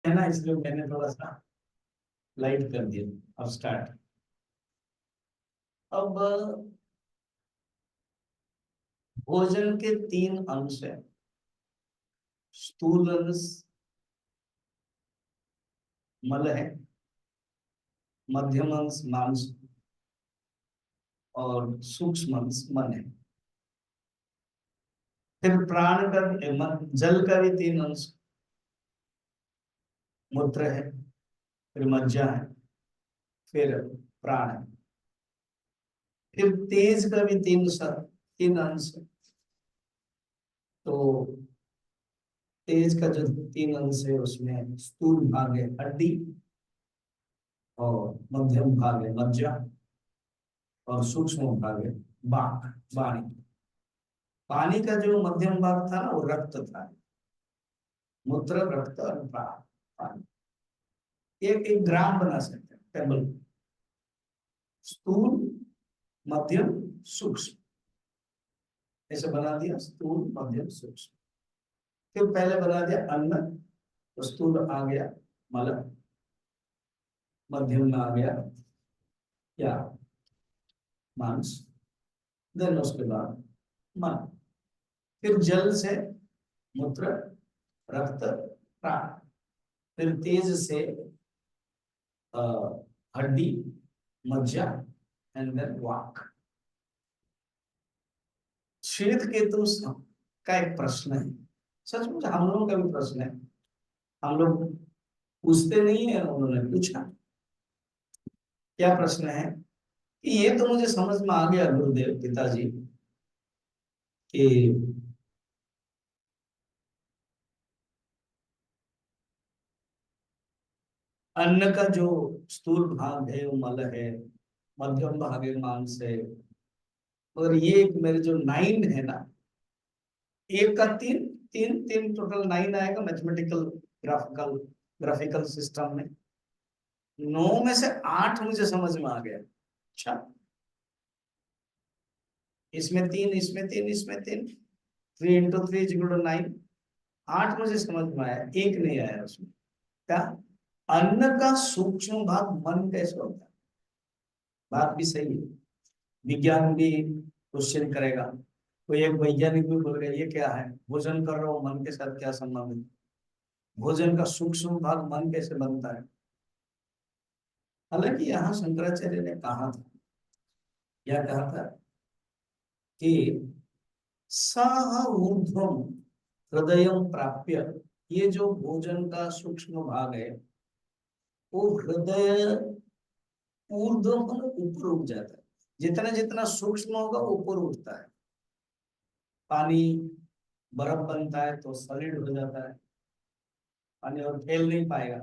है ना, इसलिए मैंने थोड़ा सा लाइट कर दिया। अब स्टार्ट। अब भोजन के तीन अंश है। स्थूल अंश मल है, मध्यम अंश मांस और सूक्ष्म अंश मन है। फिर प्राण का जल का भी तीन अंश, मूत्र है, फिर मज्जा है, फिर प्राण है। फिर तेज का भी तीन अंश है। तो तेज का जो तीन अंश है उसमें स्थूल भाग है हड्डी, और मध्यम भाग है मज्जा, और सूक्ष्म भाग है बाक वाणी। पानी का जो मध्यम भाग था ना वो रक्त था। मूत्र, रक्त और प्राण, पानी। एक एक ग्राम बना सकते हैं टेबल। स्थूल, मध्यम, सूक्ष्म, ऐसे बना दिया। स्थूल, मध्यम, सूक्ष्म। फिर पहले बना दिया अन्न, तो स्थूल आ गया मल, मध्यम में आ गया क्या, मांस, देन उसके बाद मन। फिर जल से मूत्र, रक्त, प्राण। फिर तेज से हड्डी, मज्जा, एंड देन वाक। श्वेत केतु का एक प्रश्न है, सचमुच हम लोगों का भी प्रश्न है। हम लोग पूछते नहीं है, उन्होंने पूछा। क्या प्रश्न है कि ये तो मुझे समझ में आ गया गुरुदेव पिताजी कि अन्न का जो स्थूल भाग है वो मल है, मध्यम भाग है मांस है, और ये मेरे जो नाइन है ना, एक का तीन, तीन तीन टोटल नाइन आएगा मैथमेटिकल ग्राफिकल ग्राफिकल सिस्टम में। नौ में से आठ मुझे समझ में आ गया। अच्छा, इसमें तीन, इसमें तीन, इसमें तीन, 3 × 3 = 9। आठ मुझे समझ में आया, एक नहीं आया उसमें। क्या, अन्न का सूक्ष्म भाग मन कैसे होता है? बात भी सही है, विज्ञान भी क्वेश्चन करेगा। कोई एक वैज्ञानिक भी बोलेगा ये क्या है, भोजन कर रहा हूँ मन के साथ क्या संबंध है? भोजन का सूक्ष्म भाग मन कैसे बनता है? हालांकि यहाँ शंकराचार्य ने कहा था, क्या कहा था कि सह ऊर्ध्वम हृदय प्राप्य, ये जो भोजन का सूक्ष्म भाग है वो हृदय ऊर्ध्व ऊपर उठ जाता है। जितना जितना सूक्ष्म होगा वो ऊपर उठता है। पानी बर्फ बनता है तो सॉलिड हो जाता है, पानी और फैल नहीं पाएगा।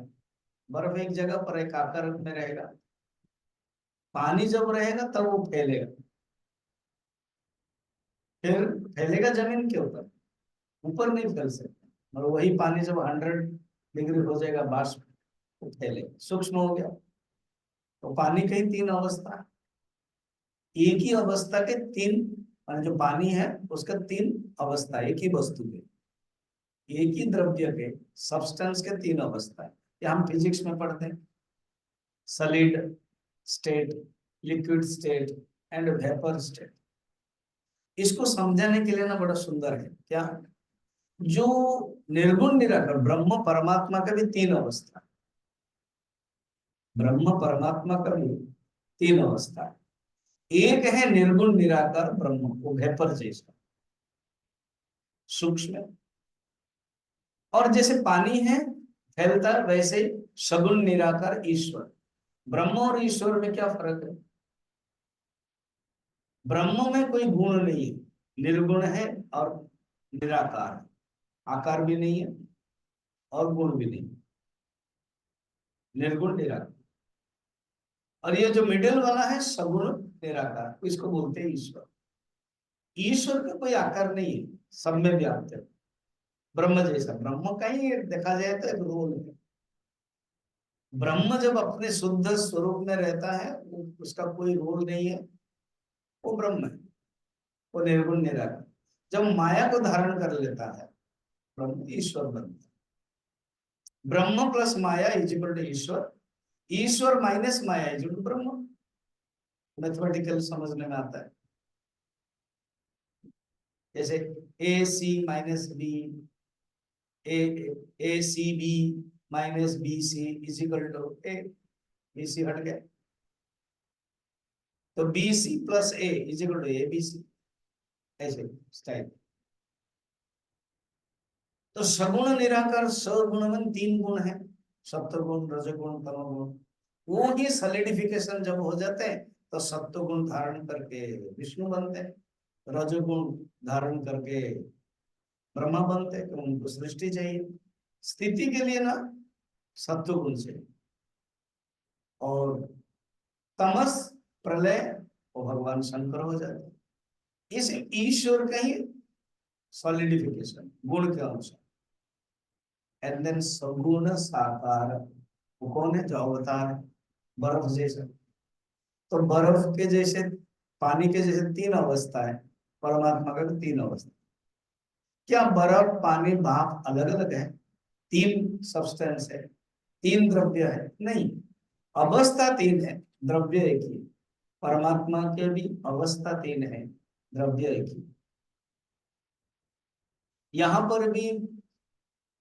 बर्फ एक जगह पर एक आकार में रहेगा, पानी जब रहेगा तब वो फैलेगा। फिर फैलेगा जमीन के ऊपर, ऊपर नहीं फैल सकता। और वही पानी जब 100 डिग्री हो जाएगा बाष्प, तो फैलेगा, सूक्ष्म हो गया। तो पानी के ही तीन अवस्था, एक ही अवस्था के तीन, जो पानी है उसका तीन अवस्था, एक ही वस्तु के, एक ही द्रव्य के, सब्सटेंस के तीन अवस्था है। ये हम फिजिक्स में पढ़ते हैं, solid state, liquid state and vapour state. इसको समझाने के लिए ना बड़ा सुंदर है क्या, जो निर्गुण निराकार ब्रह्म परमात्मा का भी तीन अवस्था, ब्रह्म परमात्मा का भी तीन अवस्था है। एक है निर्गुण निराकार ब्रह्म, वो वेपर जैसा सूक्ष्म। और जैसे पानी है फैलता है, वैसे सगुण निराकार ईश्वर। ब्रह्म और ईश्वर में क्या फर्क है? ब्रह्म में कोई गुण नहीं है, निर्गुण है और निराकार है, आकार भी नहीं है और गुण भी नहीं, निर्गुण निराकार। और ये जो मिडिल वाला है सगुण निराकार, इसको बोलते हैं ईश्वर। ईश्वर का कोई आकार नहीं है, सब में व्याप्त है, ब्रह्म जैसा। ब्रह्म का ही देखा जाए तो एक रोल है। ब्रह्म जब अपने शुद्ध स्वरूप में रहता है, उसका कोई रोल नहीं है, वो ब्रह्म है, वो निर्गुण निराकार। जब माया को धारण कर लेता है ब्रह्म ईश्वर बनता है। ब्रह्म प्लस माया इज इक्वल टू ईश्वर, ईश्वर माइनस माया इज इक्वल टू ब्रह्म। मैथमेटिकल समझने में आता है। जैसे A C minus B, A C B minus B C is equal to A, B C हट गया तो B C plus A is equal to A B C, ऐसे स्टाइल। तो सगुण निराकार सगुण में 3 गुण है, सत्वगुण रजोगुण तमोगुण। वो ही सॉलिडिफिकेशन जब हो जाते हैं तो सत्वगुण धारण करके विष्णु बनते हैं, रजोगुण धारण करके ब्रह्मा बनते हैं। तो उनको सृष्टि चाहिए, स्थिति के लिए ना सत्वगुण से, और तमस प्रलय और भगवान शंकर हो जाते हैं। इस ईश्वर का ही सॉलिडिफिकेशन गुण के अनुसार। एंड देन सगुण साकार, वो कौन है? जो अवतार बर्फ जैसे। तो बर्फ के जैसे, पानी के जैसे 3 अवस्था है, परमात्मा का भी 3 अवस्था। क्या बर्फ पानी भाप अलग अलग है? 3 सब्सटेंस है, 3 द्रव्य है? नहीं, अवस्था 3 है, द्रव्य एक ही। परमात्मा के भी अवस्था 3 है, द्रव्य एक ही। यहाँ पर भी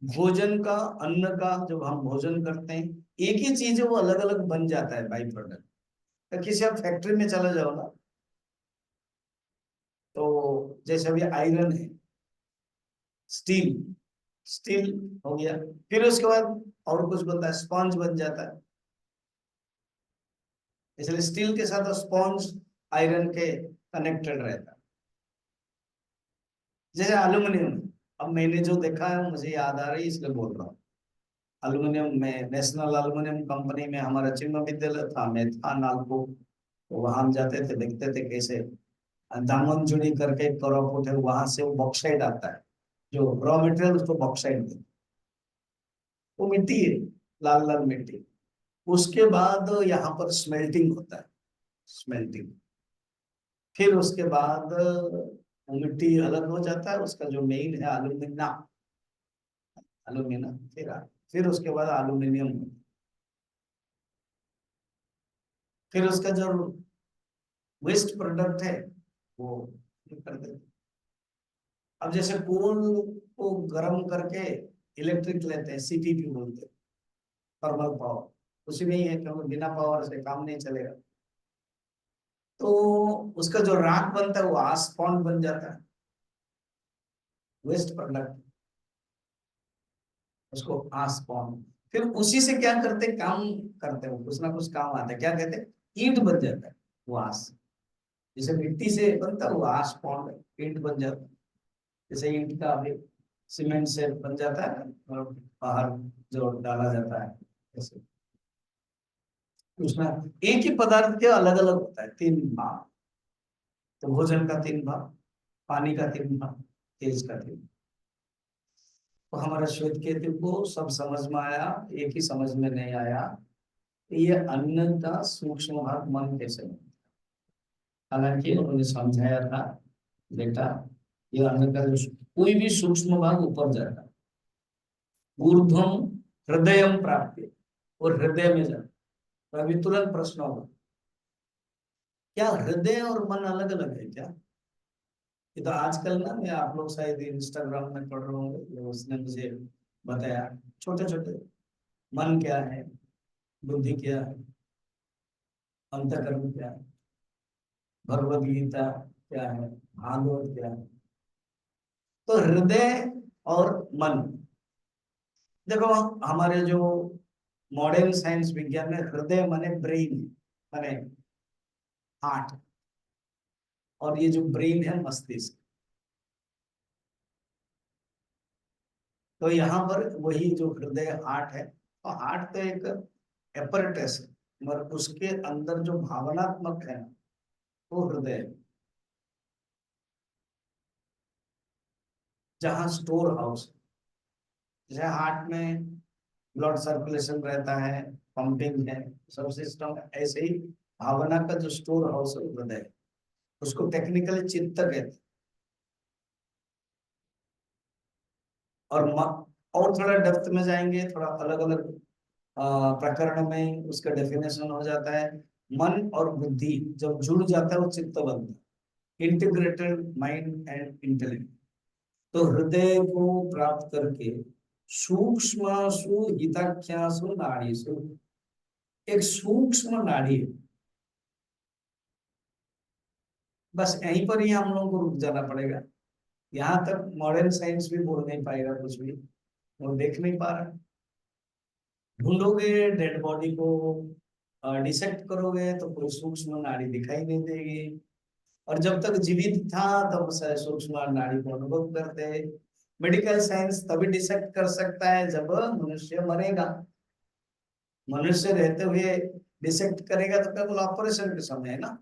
भोजन का, अन्न का, जब हम भोजन करते हैं एक ही चीज है, वो अलग अलग बन जाता है बाई प्रोडक्ट। तो किसी आप फैक्ट्री में चले जाओ ना, तो जैसे अभी आयरन है, स्टील, स्टील हो गया, फिर उसके बाद और कुछ बनता है, स्पॉन्ज बन जाता है। इसलिए स्टील के साथ स्पॉन्ज आयरन के कनेक्टेड रहता है। जैसे एल्यूमिनियम, अब मैंने जो देखा है मुझे याद आ रही है इसलिए बोल रहा हूँ। एल्यूमिनियम में, नेशनल एल्यूमिनियम कंपनी में हमारा चिन्ह विद्यालय था, मैं था नालको। तो वहां हम जाते थे, देखते थे कैसे दामनजुड़ी करके कोरापुट है, वहां से वो बॉक्साइट आता है, जो रॉ मटेरियल उसको बॉक्साइट दे, वो मिट्टी है, लाल लाल मिट्टी। उसके बाद यहाँ पर स्मेल्टिंग होता है, स्मेल्टिंग। फिर उसके बाद वो मिट्टी अलग हो जाता है, उसका जो मेन है एल्यूमिना, एल्यूमिना फिर उसके बाद एल्यूमिनियम। फिर उसका जो वेस्ट प्रोडक्ट है वो कर देते। अब जैसे कोल को गर्म करके इलेक्ट्रिक लेते हैं, सीपीपी बोलते हैं, थर्मल पावर, उसी में ही है, क्योंकि बिना पावर से काम नहीं चलेगा। तो उसका जो राख बनता है वो आस्पॉन्ड बन जाता है, वेस्ट प्रोडक्ट, उसको आस्पॉन्ड। फिर उसी से क्या करते हैं, काम करते हैं, कुछ ना कुछ काम आता है, क्या कहते हैं, ईंट बन जाता है वो आस। जैसे मिट्टी से बनता है वो आस्पॉन्ड, ईंट बन जाता है। जैसे ईंट का अभी सीमेंट से बन जाता है और बाहर जो डाला जाता है, ऐसे उसमें एक ही पदार्थ के अलग अलग होता है 3 भाग। तो भोजन का 3 भाग, पानी का 3 भाग, तेज का 3 भाग। तो हमारा श्वेत केतु को सब समझ में आया, एक ही समझ में नहीं आया, ये अन्न का सूक्ष्म भाग मन कैसे बनता। हालांकि उन्होंने समझाया था, बेटा ये अन्न का जो कोई भी सूक्ष्म भाग ऊपर जाता है, ऊर्ध्वम हृदय प्राप्त, और हृदय में जाता। तो अभी तुरंत प्रश्न होगा, क्या हृदय और मन अलग अलग है क्या? ये तो आजकल ना, मैं आप लोग शायद इंस्टाग्राम में पढ़ रहे होंगे, तो उसने मुझे बताया, छोटे छोटे, मन क्या है, बुद्धि क्या है, अंतकर्म क्या है, भगवद गीता क्या है, भागवत क्या है। तो हृदय और मन, देखो हमारे जो मॉडर्न साइंस विज्ञान में हृदय माने ब्रेन, माने हार्ट, और ये जो ब्रेन है मस्तिष्क। तो यहाँ पर वही जो हृदय हार्ट है, तो हार्ट तो एक एपरेटस है, मगर उसके अंदर जो भावनात्मक है वो हृदय है, जहाँ स्टोर हाउस। जैसे हार्ट में ब्लड सर्कुलेशन रहता है, पंपिंग है, सब सिस्टम है, ऐसे ही भावना का जो स्टोर हाउस है हृदय है। उसको टेक्निकली चित्त कहते हैं। और और थोड़ा डेप्थ में जाएंगे, थोड़ा अलग अलग प्रकरण में उसका डेफिनेशन हो जाता है। मन और बुद्धि जब जुड़ जाता है वो चित्त बनता है, इंटीग्रेटेड माइंड एंड इंटेलेक्ट। तो हृदय को प्राप्त करके सूक्ष्म हिताख्यासु नाड़ीसु, एक सूक्ष्म नाड़ी है। बस यहीं पर ही हम लोगों को रुक जाना पड़ेगा। यहाँ तक मॉडर्न साइंस भी बोल नहीं पाएगा कुछ भी, वो देख नहीं पा रहा। ढूंढोगे डेड बॉडी को, डिसेक्ट करोगे तो कोई सूक्ष्म नाड़ी दिखाई नहीं देगी। और जब तक जीवित था तब सूक्ष्म नाड़ी को अनुभव करते। मेडिकल साइंस तभी डिसेक्ट कर सकता है जब मनुष्य मरेगा। मनुष्य रहते हुए डिसेक्ट करेगा तो केवल ऑपरेशन के समय है ना,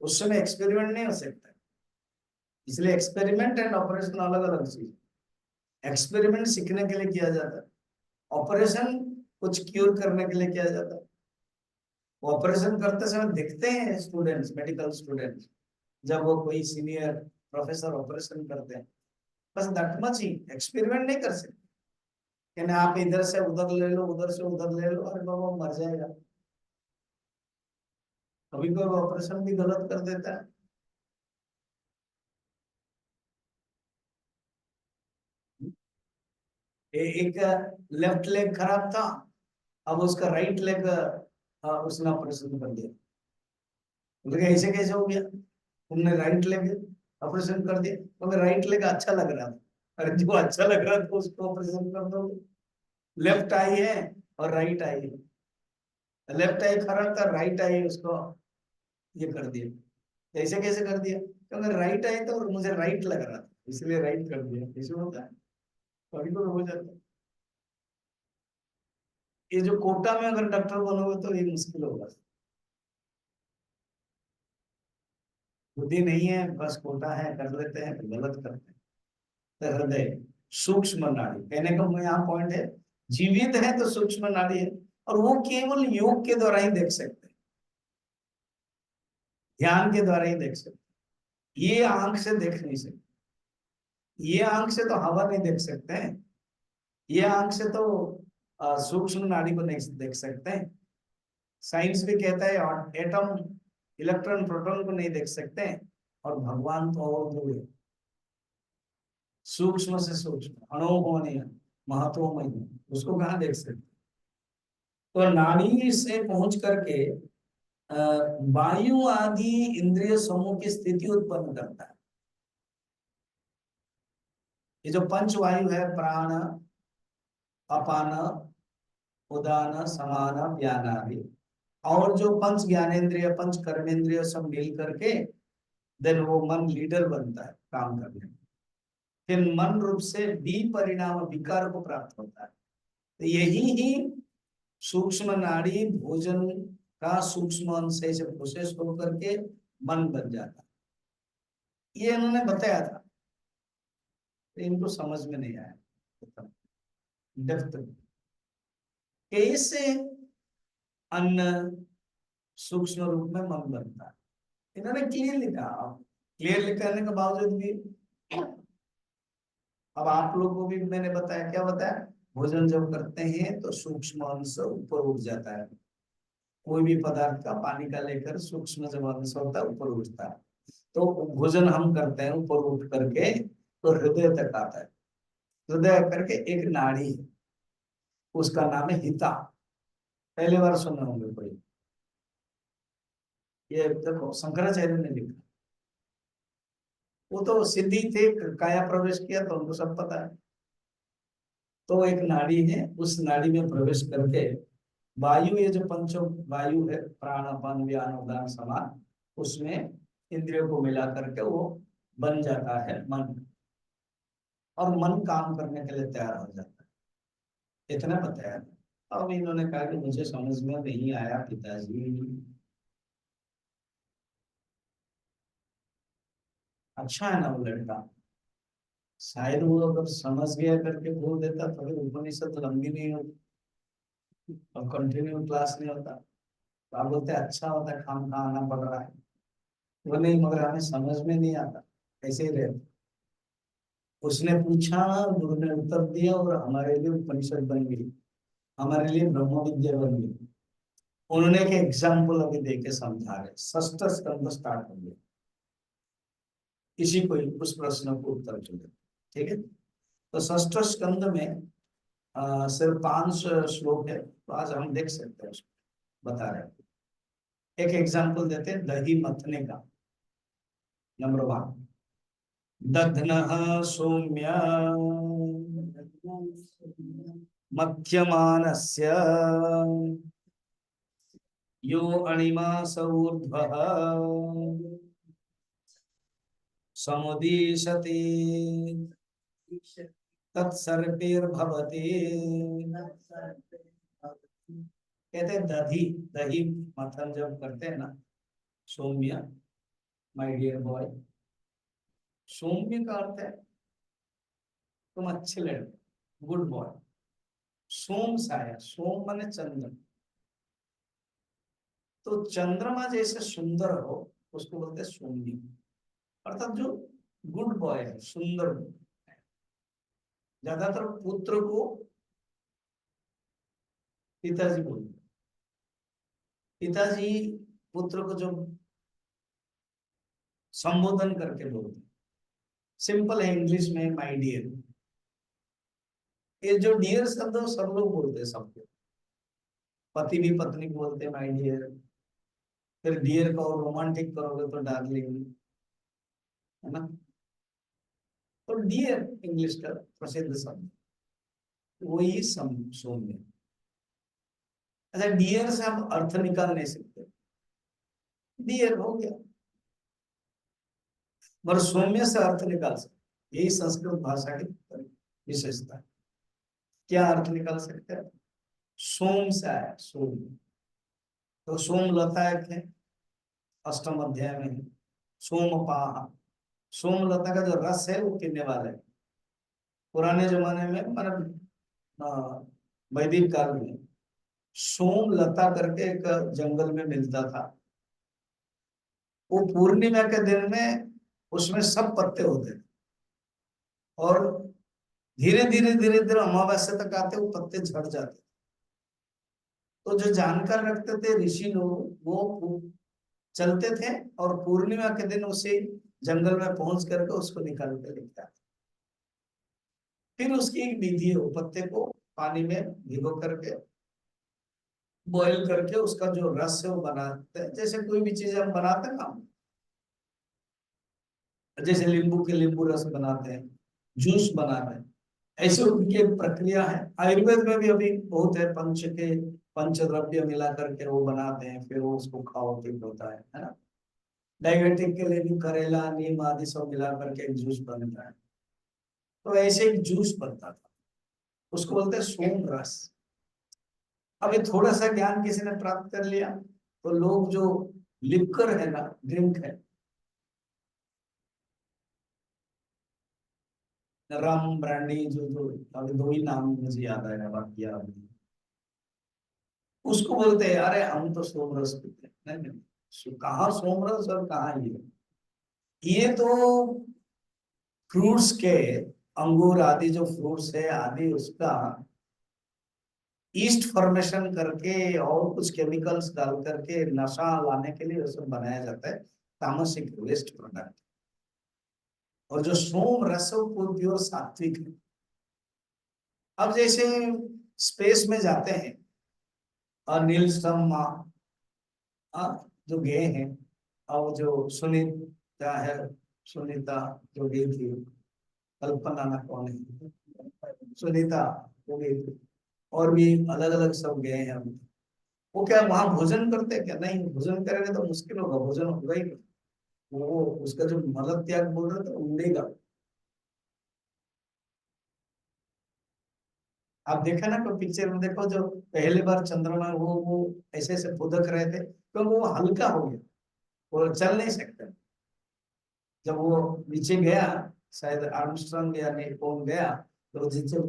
उस समय एक्सपेरिमेंट नहीं हो सकता। इसलिए एक्सपेरिमेंट एंड ऑपरेशन अलग अलग चीज। एक्सपेरिमेंट सीखने के लिए किया जाता है, ऑपरेशन कुछ क्यूर करने के लिए किया जाता है। ऑपरेशन करते समय दिखते हैं स्टूडेंट्स, मेडिकल स्टूडेंट्स, जब वो कोई सीनियर प्रोफेसर ऑपरेशन करते हैं, बस दैट मच ही। एक्सपेरिमेंट नहीं कर सकते कि आप इधर से उधर ले लो, उधर से उधर ले लो, अरे बाबा मर जाएगा। कभी कोई ऑपरेशन भी गलत कर देता है। एक लेफ्ट लेग खराब था, अब उसका राइट लेग उसने ऑपरेशन कर दिया। बोले ऐसे कैसे हो गया, तुमने राइट लेग ऑपरेशन कर दिया? बोले राइट लेग अच्छा लग रहा था। अरे जो अच्छा लग रहा था उसको ऑपरेशन कर दो। लेफ्ट आई है और राइट आई है, लेफ्ट आई खराब था, राइट आई उसको ये कर दिया। ऐसे कैसे कर दिया? क्योंकि राइट आई तो मुझे राइट लग रहा था इसलिए राइट कर दिया। ऐसे होता है, कभी कभी हो जाता है। ये जो कोटा में अगर डॉक्टर बनोगे तो ये मुश्किल होगा। बुद्धि नहीं है, बस कोटा है, कर लेते हैं तो गलत करते हैं। तो हृदय सूक्ष्म नाड़ी, कहने का यहाँ पॉइंट है, जीवित है तो सूक्ष्म नाड़ी है। और वो केवल योग के द्वारा ही देख सकते हैं, ध्यान के द्वारा ही देख सकते हैं। ये आंख से देख नहीं सकते, ये आंख से तो हवा नहीं देख सकते हैं, ये आंख से तो सूक्ष्म नाड़ी को नहीं देख सकते हैं। साइंस भी कहता है एटम, इलेक्ट्रॉन प्रोटॉन को नहीं देख सकते हैं। और भगवान तो और दूर है, सूक्ष्म से सूक्ष्म अणुहोनीय महत्वमय, उसको कहाँ देख सकते? तो नाड़ी से पहुंच करके वायु आदि इंद्रिय समूह की स्थिति उत्पन्न करता है। ये जो पंच वायु है, प्राण, अपान, उदान, समान, व्यान आदि, और जो पंच ज्ञानेन्द्रिय, पंच कर्मेंद्रिय सब मिल करके देन वो मन लीडर बनता है काम करने में। फिर मन रूप से विपरिणाम विकार को प्राप्त होता है। तो यही ही सूक्ष्म नाड़ी भोजन का सूक्ष्म अंश से प्रोसेस होकर के मन बन जाता है। ये इन्होंने बताया था, तो इनको समझ में नहीं आया डेप्थ में कैसे अन्न सूक्ष्म रूप में मन बनता है। इन्होंने क्लियर लिखा, क्लियर लिखने के बावजूद भी अब आप लोगों को भी मैंने बताया, क्या बताया? भोजन जब करते हैं तो सूक्ष्म अंश ऊपर उठ जाता है। कोई भी पदार्थ का, पानी का लेकर सूक्ष्म जब अंश होता है ऊपर उठता है। तो भोजन हम करते हैं ऊपर उठ करके तो हृदय तक आता है। हृदय करके एक नाड़ी है, उसका नाम है हिता। पहली बार सुने होंगे कोई, ये देखो शंकराचार्य ने लिखा। वो तो सिद्धि थे, काया प्रवेश किया तो उनको सब पता है। तो एक नाड़ी है, उस नाड़ी में प्रवेश करके वायु, ये जो पंचो वायु है, प्राण, अपान, व्यान, उदान, समान, उसमें इंद्रियों को मिला करके वो बन जाता है मन। और मन काम करने के लिए तैयार हो जाता है। इतना बताया। अब इन्होंने कहा कि मुझे समझ में नहीं आया पिताजी। अच्छा है ना वो लड़का, शायद वो अगर समझ गया करके बोल देता तो फिर उपनिषद लंबी नहीं होती और कंटिन्यू क्लास नहीं होता। तो आप बोलते अच्छा होता है, खाम खा आना पड़ रहा है। वो नहीं, मगर हमें समझ में नहीं आता, ऐसे ही रहते। उसने पूछा, गुरु ने उत्तर दिया, और हमारे लिए उपनिषद बन गई, हमारे लिए ब्रह्म विद्या बन गई। उन्होंने एक एग्जाम्पल अभी देके समझा रहे, षष्ठ स्कंद स्टार्ट हो गया, इसी को उस प्रश्न को उत्तर चुने। ठीक है, तो षष्ठ स्कंद में सिर्फ 5 श्लोक है, तो आज हम देख सकते हैं उसको, बता रहे हैं। एक एग्जाम्पल देते हैं दही मथने का। नंबर 1, दध्नः सौम्य मध्यमानस्य यो अणिमा ऊर्ध्वः समुदीशति तत्सर्पिर्भवति। कहते हैं दही, दही मथन जब करते हैं ना, सौम्य, माय डियर बॉय, सौम्य का अर्थ है तुम अच्छे लड़के, गुड बॉय। सोम साया, सोम माने चंद्र, तो चंद्रमा जैसे सुंदर हो उसको बोलते हैं सौम्य, अर्थात जो गुड बॉय है, सुंदर। ज्यादातर पुत्र को पिताजी बोलते हैं। पिताजी पुत्र को जो संबोधन करके बोलते हैं, सिंपल है इंग्लिश में, माय डियर। ये जो डियर शब्द है सब लोग बोलते हैं, सबको। पति भी पत्नी को बोलते हैं माय डियर। फिर डियर को रोमांटिक करोगे तो डार्लिंग, है ना। तो डियर इंग्लिश का प्रसिद्ध शब्द, वही सौम्य। अच्छा, डियर से हम अर्थ निकाल नहीं सकते, डियर हो गया, पर सौम्य से अर्थ निकाल सकते। यही संस्कृत भाषा की विशेषता है। क्या अर्थ निकाल सकते हैं? सोम से आया, सोम। तो सोमलता एक है, अष्टम अध्याय में है। सोमपाह, सोमलता का जो रस है वो पीने वाला है। पुराने जमाने में, मतलब वैदिक काल में, सोमलता करके एक जंगल में मिलता था। वो पूर्णिमा के दिन में उसमें सब पत्ते होते थे, और धीरे धीरे धीरे धीरे अमावस्या तक आते वो पत्ते झड़ जाते। तो जो जानकार रखते थे ऋषि लोग, वो चलते थे और पूर्णिमा के दिन उसे जंगल में पहुंच करके उसको निकाल के लेते आते। फिर उसकी एक विधि है, वो पत्ते को पानी में भिगो करके बॉईल करके उसका जो रस है वो बनाते हैं, जैसे कोई भी चीज हम बनाते हैं ना, जैसे नींबू के नींबू रस बनाते हैं, जूस बनाते हैं, ऐसे उनकी एक प्रक्रिया है। आयुर्वेद में भी अभी बहुत है, पंचद्रव्य मिला करके वो बनाते हैं, फिर वो उसको खाओ, ठीक होता है ना। डायबिटिक के लिए भी करेला, नीम आदि सब मिला करके एक जूस बनता है। तो ऐसे एक जूस बनता था, उसको बोलते हैं सोम रस। अभी थोड़ा सा ज्ञान किसी ने प्राप्त कर लिया, तो लोग जो लिक्कर है ना, ड्रिंक है, रम ब्रांडी, जो जो अभी 2 ही नाम मुझे याद आएगा, बाकी याद नहीं। उसको बोलते हैं अरे हम तो सोम रस पीते हैं। नहीं नहीं, कहाँ सोम रस और कहाँ ये तो फ्रूट्स के, अंगूर आदि जो फ्रूट्स है आदि, उसका ईस्ट फॉर्मेशन करके और कुछ केमिकल्स डाल करके नशा लाने के लिए सब बनाया जाता है, तामसिक वेस्ट प्रोडक्ट। और जो सोम रस है वो प्योर सात्विक है। अब जैसे स्पेस में जाते हैं, और नील शर्मा जो गए हैं, और जो सुनीता है, सुनीता जो गई थी, कल्पना ना कौन है, सुनीता वो गई थी, और भी अलग अलग सब गए हैं हम। वो क्या वहां भोजन करते हैं क्या? नहीं, भोजन करेंगे तो मुश्किल होगा, भोजन होगा ही नहीं। वो उसका जो मल त्याग बोल रहे थे उड़ेगा। आप देखा ना कोई पिक्चर में, देखो जो पहली बार चंद्रमा, वो ऐसे ऐसे फुदक रहे थे, तो वो हल्का हो गया, वो चल नहीं सकता। जब वो नीचे गया, शायद आर्मस्ट्रांग या नहीं कौन गया, तो नीचे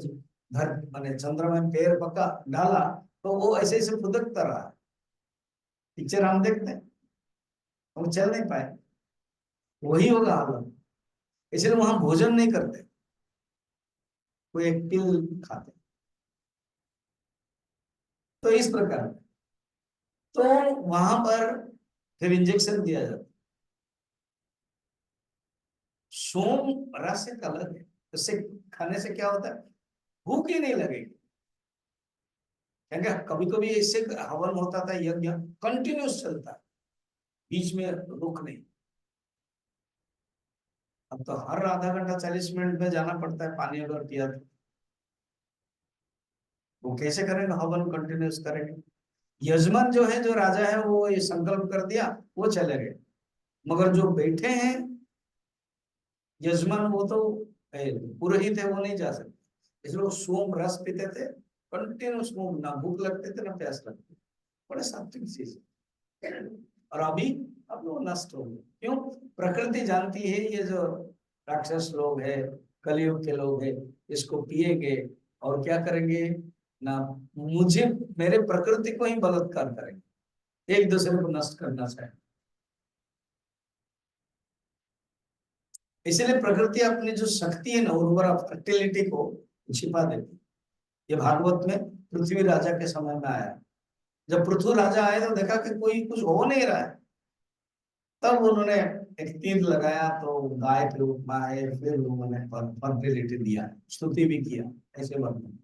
धर माने चंद्रमा में पैर पका डाला, तो वो ऐसे ऐसे फुदकता रहा। पिक्चर हम देखते हैं, वो चल नहीं पाए। वही होगा हालत, इसलिए वहां भोजन नहीं करते। कोई एक पिल खाते। तो इस प्रकार, तो वहां पर फिर इंजेक्शन दिया जाता। सोम रस एक अलग है, उससे खाने से क्या होता है, भूख ही नहीं लगेगी। क्योंकि कभी कभी इससे हवन होता था, यज्ञ कंटिन्यूस चलता है, बीच में रुक नहीं। अब तो हर आधा घंटा 40 मिनट में जाना पड़ता है, पानी अगर पिया तो वो कैसे करेंगे, हवन कंटिन्यूस करेंगे। यजमान जो है, जो राजा है, वो ये संकल्प कर दिया, वो चले गए। मगर जो बैठे हैं यजमान, वो तो पुरोहित है, वो नहीं जा सकते। इसलिए वो सोम रस पीते थे कंटिन्यू, सोम, ना भूख लगते थे ना प्यास लगती। बड़े सात्विक चीज है। और अभी अब वो नष्ट हो गए। क्यों? प्रकृति जानती है ये जो राक्षस लोग है, कलयुग के लोग है, इसको पिएंगे और क्या करेंगे ना, मुझे, मेरे प्रकृति को ही बलात्कार करेंगे, एक दूसरे को नष्ट करना चाहे। इसलिए प्रकृति अपनी जो शक्ति है ना, उर्वरा फर्टिलिटी को छिपा देती है। ये भागवत में पृथ्वी राजा के समय में आया। जब पृथ्वी राजा आए तो देखा कि कोई कुछ हो नहीं रहा है, तब उन्होंने एक तीर लगाया, तो गाय के रूप में आए, फिर उन्होंने फर्टिलिटी दिया, स्तुति भी किया, ऐसे वर्णन।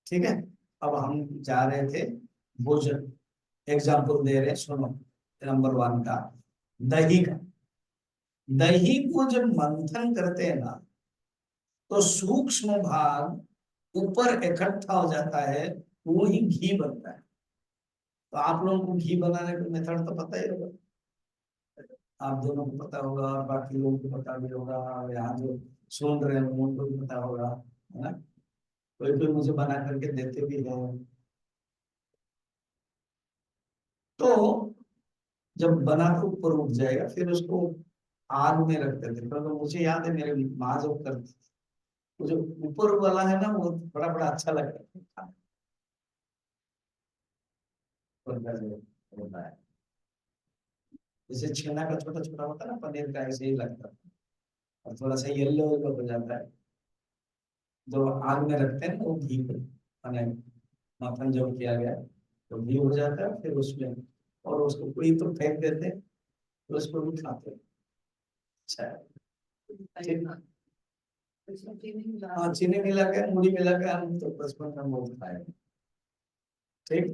ठीक है। अब हम जा रहे थे भोजन, एग्जाम्पल दे रहे, सुनो। नंबर 1 का, दही का। दही को जब मंथन करते हैं ना, तो सूक्ष्म भाग ऊपर इकट्ठा हो जाता है, वो ही घी बनता है। तो आप लोगों को घी बनाने का मेथड तो पता ही होगा, आप दोनों को पता होगा, और बाकी लोगों को पता भी होगा, और यहाँ जो सुन रहे हैं उनको भी पता होगा, है ना। कोई कोई मुझे बना करके देते भी है। तो जब बना तो ऊपर उठ जाएगा, फिर उसको आग में रखते थे। तो मुझे याद है, मेरे माँ जब करती थी, वो जो ऊपर वाला है ना, वो बड़ा बड़ा अच्छा लगता है खाने को, उनका जो होता है, जैसे छेना का छोटा छोटा होता है ना, पनीर का ऐसे ही लगता है, और थोड़ा सा येलो येलो हो जाता है। जो आग में रखते हैं ना, वो घी पे मैंने माखन जब किया गया, तो घी हो जाता है, फिर उसमें, और उसको कोई तो फेंक देते हैं, तो उसको भी खाते हैं। अच्छा है। ठीक। हाँ, चीनी मिला के, मूड़ी मिला के, हम तो बचपन में बहुत खाए। ठीक।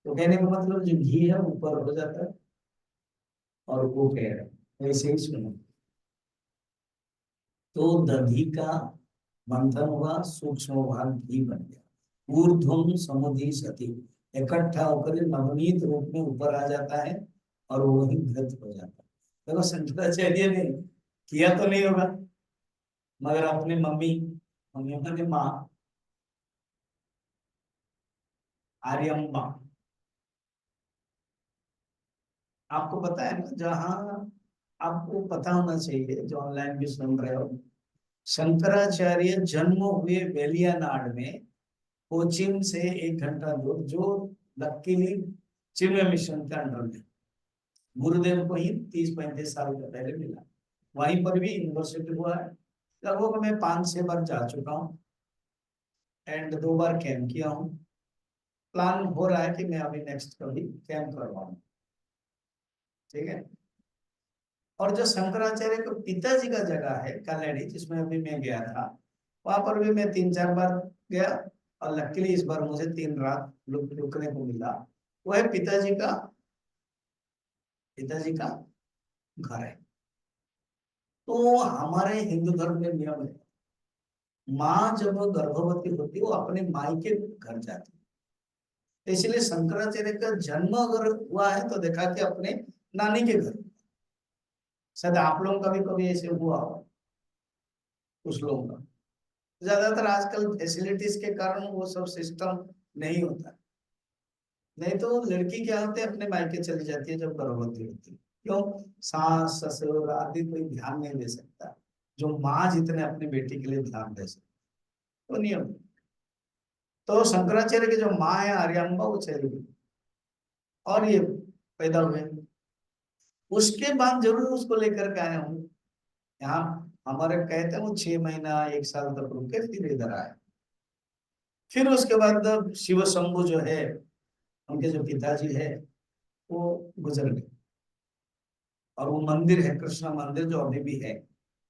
तो कहने का मतलब, जो घी है ऊपर हो जाता है, और वो कह रहे हैं ऐसे ही सुनो। तो दधी का मंथन हुआ, सूक्ष्म भाग घी बन गया, ऊर्ध्वम समुधि सती, इकट्ठा होकर नवनीत रूप में ऊपर आ जाता है, और वही घृत हो जाता है। देखो, शंकराचार्य ने किया तो नहीं होगा, मगर अपनी मम्मी, मम्मी माने माँ, आर्यम्बा, आपको पता है ना, जहाँ आपको पता होना चाहिए, जो ऑनलाइन भी सुन रहे हो, शंकराचार्य जन्म हुए वेलियानाड में, कोचीन से 1 घंटा दूर, जो लकीली चिन्मय मिशन के अंडर में, गुरुदेव को ही 30-35 साल का पहले मिला। वहीं पर भी यूनिवर्सिटी हुआ है। लगभग मैं 5-6 बार जा चुका हूँ, एंड 2 बार कैंप किया हूँ। प्लान हो रहा है कि मैं अभी नेक्स्ट कभी कैंप करवाऊँ। ठीक है। और जो शंकराचार्य के पिताजी का जगह है कलेड़ी, जिसमें अभी मैं गया था, वहां पर भी मैं 3-4 बार गया, और लकीली इस बार मुझे 3 रात रुकने को मिला। वो है पिताजी का घर है। तो हमारे हिंदू धर्म में नियम है, माँ जब गर्भवती होती है, वो अपने मायके घर जाती है। तो इसलिए शंकराचार्य का जन्म अगर हुआ है, तो देखा कि अपने नानी के घर। शायद आप लोगों का भी कभी ऐसे हुआ हो, कुछ लोगों का। ज्यादातर आजकल फैसिलिटीज के कारण वो सब सिस्टम नहीं होता। नहीं तो लड़की क्या होती है, अपने मायके चली जाती है जब गर्भवती होती है। क्यों? सास ससुर आदि कोई ध्यान नहीं दे सकता, जो माँ जितने अपनी बेटी के लिए ध्यान दे सकती, तो नियम। तो शंकराचार्य की जो माँ है आर्यम्बा, वो चली गई, और ये पैदा हुए। उसके बाद जरूर उसको लेकर के आया हूँ यहाँ। हमारे कहते हैं वो 6 महीना 1 साल तक रुके फिर इधर आए। फिर उसके बाद शिव शंभु जो है, उनके जो पिताजी है, वो गुजर गए। और वो मंदिर है कृष्ण मंदिर जो अभी भी है,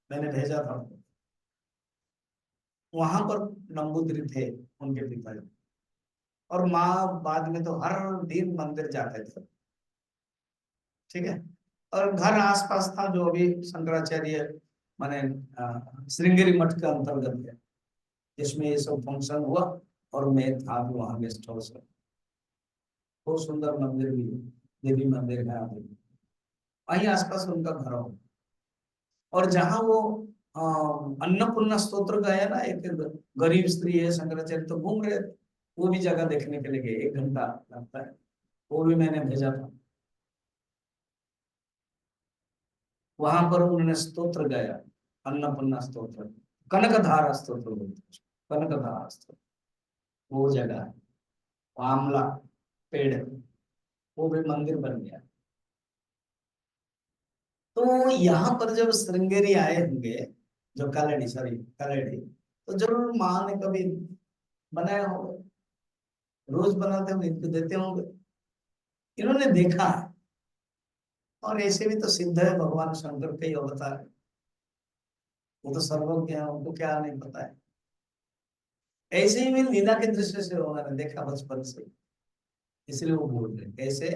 मैंने भेजा था आपको। वहां पर नंबूद्री थे उनके पिताजी। और माँ बाद में तो हर दिन मंदिर जाते थे। ठीक है। और घर आसपास था जो अभी शंकराचार्य माने श्रृंगेरी मठ के अंतर्गत है, जिसमें ये सब फंक्शन हुआ। और मैं था भी वहां गेस्ट हाउस में। बहुत सुंदर मंदिर भी है, देवी मंदिर है अभी। वहीं आसपास उनका घर हो। और जहाँ वो अ, अन्नपूर्णा स्तोत्र गाया ना, एक गरीब स्त्री है शंकराचार्य तो घूम रहे थे, वो भी जगह देखने के लिए गए, 1 घंटा लगता है। वो भी मैंने भेजा था। वहां पर उन्होंने स्तोत्र गाया, अन्नपूर्णा स्तोत्र, कनकधारा स्तोत्र बोलते हैं उसको, कनकधारा स्तोत्र। वो जगह है, वो आमला पेड़ है, वो भी मंदिर बन गया। तो यहाँ पर जब श्रृंगेरी आए होंगे, जो कालेड़ी, सॉरी कालेड़ी, तो जरूर माँ ने कभी बनाया होगा, रोज बनाते होंगे, इनको देते होंगे, इन्होंने देखा है। और ऐसे भी तो सिद्ध है भगवान शंकर के ही अवतार है, वो तो सर्वज्ञ है, उनको क्या नहीं पता है। ऐसे ही मैं लीला के दृष्टि से उन्होंने देखा बचपन से, इसलिए वो बोल रहे कैसे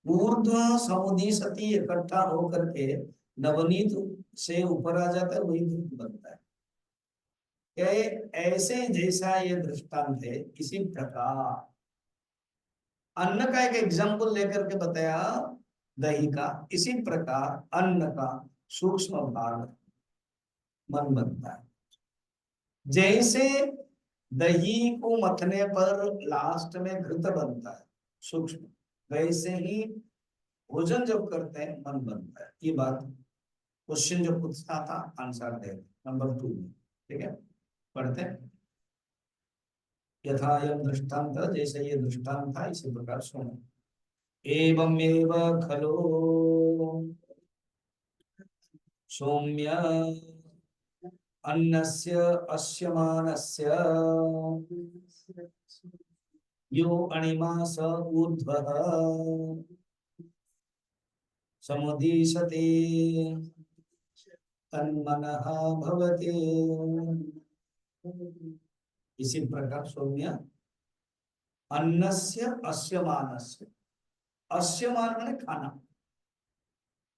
ऊर्ध्व समुदी सती इकट्ठा होकर के नवनीत से ऊपर आ जाता है, वही धूप बनता है। क्या ऐसे जैसा ये दृष्टांत है, इसी प्रकार अन्न का एक एग्जाम्पल लेकर के बताया, दही का। इसी प्रकार अन्न का सूक्ष्म भाग मन बनता है। जैसे दही को मथने पर लास्ट में घृत बनता है सूक्ष्म, वैसे ही भोजन जब करते हैं मन बनता है। ये बात क्वेश्चन जो पूछता था, आंसर दे नंबर 2 में। ठीक है, पढ़ते हैं। यथा यम दृष्टांत, जैसे ये दृष्टांत था इसी प्रकार सुनो। एवमेव खलो सौम्य अन्नस्य अस्यमानस्य यो अणिमा स ऊर्ध्वः समुदीशते तन्मनः भवति। इसी प्रकार सौम्य अन्नस्य अस्यमानस्य, अस्यमान माने खाना,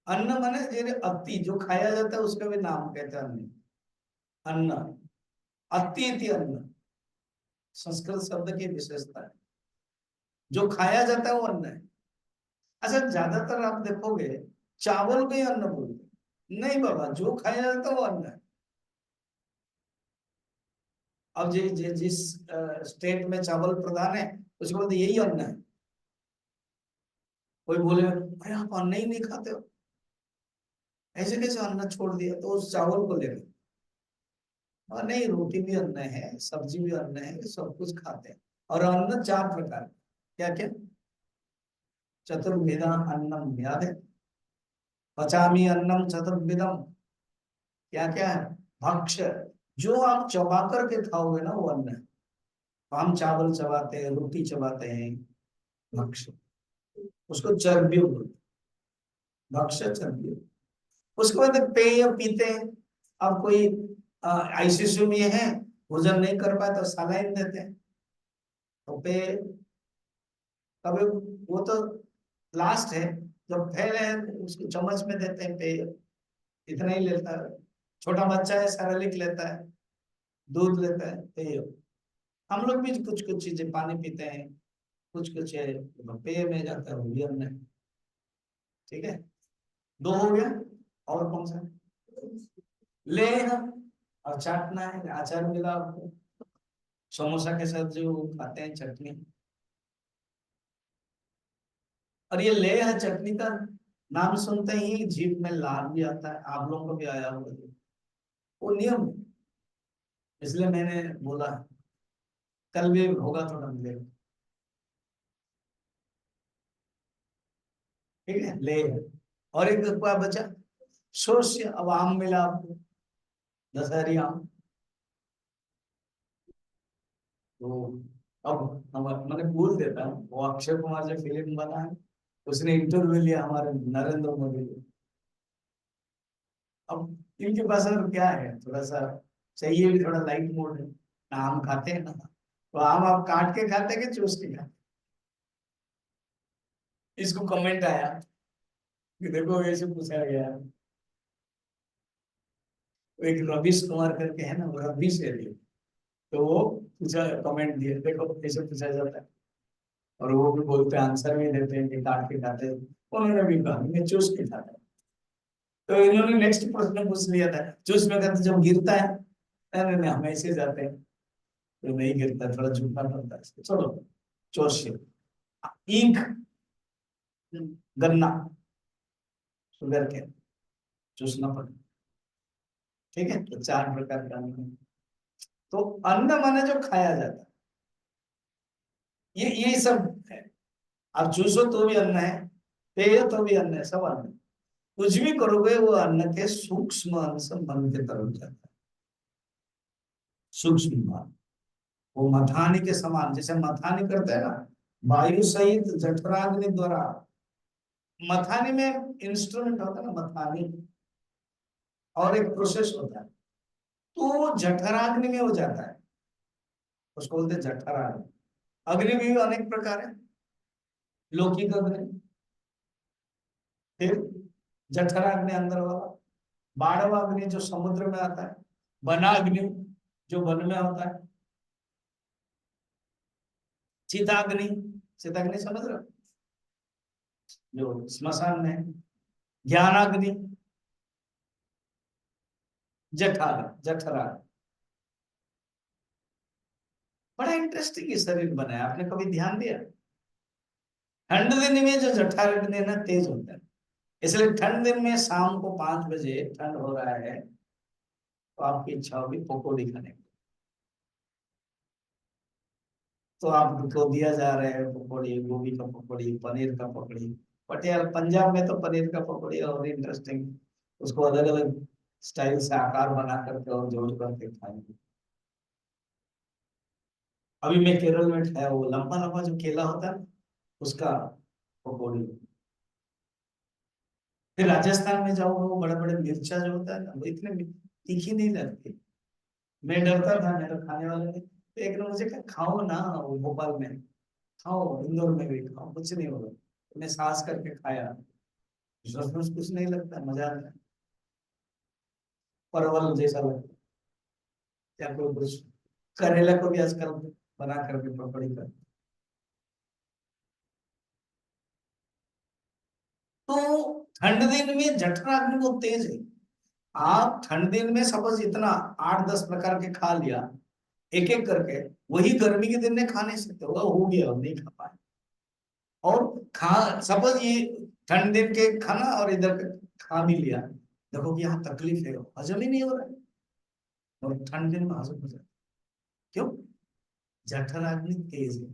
अन्न माने जैसे अति जो खाया जाता है उसका भी नाम कहते हैं अन्न। अन्न, अति इति अन्न, संस्कृत शब्द की विशेषता है। जो खाया जाता है वो अन्न है। अच्छा, ज्यादातर आप देखोगे चावल को ही अन्न बोलते हैं। नहीं बाबा, जो खाया जाता है वो अन्न है। अब जिस स्टेट में चावल प्रधान है, उसके बाद यही अन्न है। कोई बोले अरे आप अन्न ही नहीं खाते हो, ऐसे कैसे अन्न छोड़ दिया, तो उस चावल को ले लो। और नहीं, रोटी भी अन्न है, सब्जी भी अन्न है, सब कुछ खाते हैं। और अन्न 4 प्रकार, क्या क्या? चतुर्विधा अन्नम, याद है? पचामी अन्नम चतुर्विधम, क्या क्या है? भक्ष्य, जो आप चबा करके खाओगे ना वो अन्न है। तो हम चावल चबाते हैं, रोटी चबाते हैं, भक्ष्य। उसको चर्बी बोलते हैं, भक्ष्य चर्बी। उसके बाद पेय पीते हैं। अब कोई आईसीयू में है, भोजन नहीं कर पाए तो सलाइन देते हैं, तो पेय कभी, वो तो लास्ट है। जब फैल है उसको चम्मच में देते हैं पेय, इतना ही लेता है। छोटा बच्चा है सेरेलिक लेता है, दूध लेता है, पेय। हम लोग भी कुछ कुछ चीजें पानी पीते हैं, कुछ कुछ है पेय में जाता है, वो भी हमने। ठीक है, 2 हो गया। और कौन सा? ले, और चाटना है, अचार मिला आपको, समोसा के साथ जो खाते हैं चटनी। और ये ले है चटनी का नाम सुनते ही जीभ में लाल भी आता है, आप लोगों को भी आया होगा। वो नियम है, इसलिए मैंने बोला कल भी होगा थोड़ा मिलेगा। ठीक है, ले। और एक क्या बचा? सोस्य, अब आम मिला आपको, दशहरी आम। तो अब हम मैंने भूल देता हूँ, वो अक्षय कुमार जो फिल्म बना है, उसने इंटरव्यू लिया हमारे नरेंद्र मोदी को। अब इनके पास और क्या है, थोड़ा सा चाहिए भी, थोड़ा लाइट मोड है ना, आम खाते हैं ना, तो आम आप काट के खाते हैं कि चूस के खाते हैं? इसको कमेंट आया कि देखो ऐसे पूछा गया, वो एक रवीश कुमार करके है ना, वो रवीश है ये, तो वो पूछा, कमेंट दिए, देखो ऐसे पूछा जाता है, और वो भी बोलते हैं, आंसर भी देते हैं कि काट के खाते हैं। उन्होंने भी कहा मैं चूस के खाता हूं। तो इन्होंने नेक्स्ट प्रश्न पूछ लिया था, चूस में कहते जब गिरता है, नहीं नहीं नहीं, हम ऐसे जाते हैं, तो नहीं गिरता, थोड़ा झुकना पड़ता है, चलो चौसे। ईख, गन्ना, शुगर के चूसना पड़ता, ठीक है, तो चार प्रकार का अन्न है। तो अन्न माने जो खाया जाता है, ये सब है। आप चूसो तो भी अन्न है, पेय तो भी अन्न है, सब अन्न है। कुछ भी करोगे वो अन्न के सूक्ष्म अंश मन के तरफ जाता है, सूक्ष्म मन। वो मथानी के समान, जैसे मथानी करते हैं ना वायु सहित जठराग्नि द्वारा, मथानी में इंस्ट्रूमेंट होता है ना मथानी, और एक प्रोसेस होता है, तो वो जठराग्नि में हो जाता है, उसको बोलते हैं जठराग्नि। अग्नि भी अनेक प्रकार है, लौकिक अग्नि, फिर जठराग्नि अंदर वाला, बाणव अग्नि जो समुद्र में आता है, वना अग्नि जो वन में होता है, चिताग्नि, चिताग्नि समझ रहे हो, जो स्मशान में है, ज्ञानाग्नि, जठाग्नि, जठराग्नि। बड़ा इंटरेस्टिंग ये शरीर बना है, आपने कभी ध्यान दिया? ठंड दिन में जो जठराग्नि है ना तेज होता है, इसलिए ठंड दिन में शाम को 5 बजे ठंड हो रहा है, तो आपकी इच्छा होगी पकौड़ी खाने की, तो आपको दिया जा रहा है पकौड़ी, गोभी का पकौड़ी, पनीर का पकौड़ी। बट यार पंजाब में तो पनीर का पकौड़ी और इंटरेस्टिंग, उसको अलग अलग स्टाइल से आकार बना करके और जोड़ करके खाएंगे। अभी मैं केरल में खाया, वो लंबा लंबा जो केला होता है उसका पकौड़ी। फिर राजस्थान में जाओ, वो बड़े बड़े मिर्चा जो होता है ना, वो इतने तीखी नहीं लगती। मैं डरता था मेरे खाने वाले ने, तो एक ने मुझे कहा खाओ ना, वो भोपाल में खाओ, इंदौर में भी खाओ, कुछ नहीं होगा। मैंने सांस करके खाया, उसमें कुछ नहीं लगता, मजा आता है, परवल जैसा लगता है, या कोई कुछ। करेला को भी आजकल बना करके पकौड़ी कर, तो ठंड दिन में जठराग्नि बहुत तेज है। आप ठंड दिन में सपोज इतना 8-10 प्रकार के खा लिया, एक एक करके, वही गर्मी के दिन में खा नहीं सकते, हो गया, अब नहीं खा पाए। और खा सपोज ये ठंड दिन के खाना और इधर के खा भी लिया, देखो कि यहाँ तकलीफ है, हजम ही नहीं हो रहा है, और ठंड दिन में हजम हो जाता है। क्यों? जठराग्नि तेज है।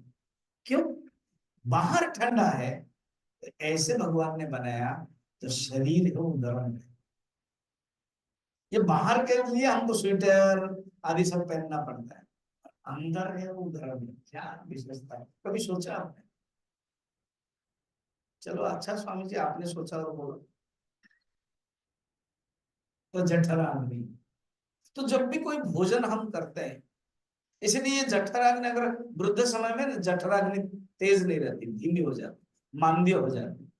क्यों? बाहर ठंडा है, तो ऐसे भगवान ने बनाया, तो शरीर है वो गर्म है। ये बाहर के लिए हमको स्वेटर आदि सब पहनना पड़ता है, अंदर है वो गर्म है, क्या विशेषता है, कभी सोचा आपने? चलो अच्छा स्वामी जी, आपने सोचा और बोलो। तो जठराग्नि, तो जब भी कोई भोजन हम करते हैं, इसलिए जठराग्नि, अगर वृद्ध समय में जठराग्नि तेज नहीं रहती, धीमी हो जाती, मांद्य हो जाती।